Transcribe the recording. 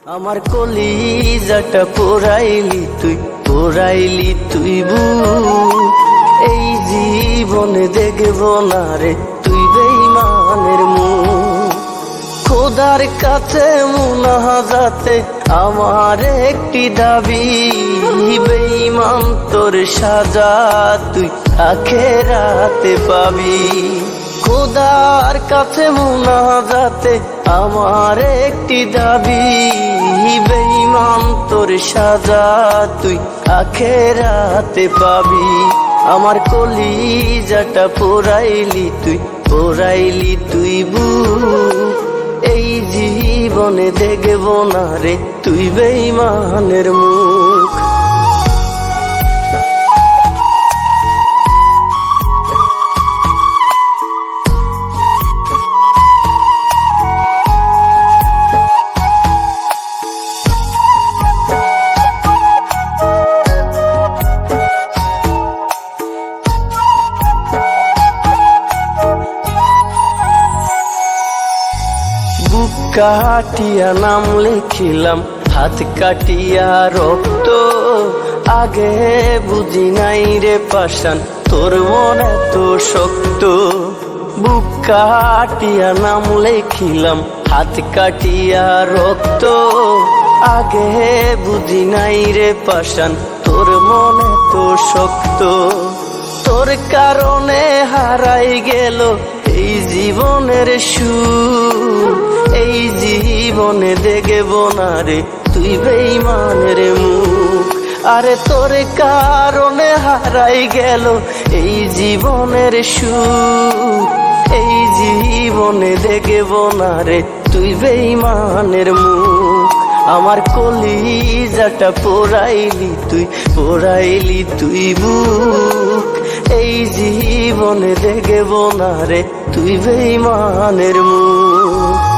আমার কলিজাটা পোড়াইলি তুই এই জীবনে দেখব না রে তুই বেঈমানের মুখ। খোদার কাছে মুনাজাতে আমার একটি দাবি, বেঈমান তোর সাজা তুই আখেরাতে পাবি। খোদার কাছে মুনাজাতে আমার একটি দাবি, বেঈমান তোর সাজা তুই আখেরাতে পাবি। আমার কলিজাটা পোড়াইলি তুই এই জীবনে দেখব না রে তুই বেঈমানের মুখ। বুক কাটিয়া নাম লিখিলাম, হাত কাটিয়া রক্ত, আগে বুঝি নাই রে পাষাণ তোর মন এত শক্ত। বুক কাটিয়া নাম লিখিলাম, হাত কাটিয়া রক্ত, আগে বুঝি নাই রে পাষাণ তোর মন এত শক্ত। তোর কারণে হারাই গেল এই জীবনের সুর, এই জীবনে দেখব না রে তুই বেঈমানের মুখ। আরে তোর কারণে হারাই গেল এই জীবনের সুর, এই জীবনে দেখব না রে তুই বেঈমানের মুখ। আমার কলিজাটা পোড়াইলি তুই বুক, এই জীবনে দেখব না রে তুই বেঈমানের মুখ।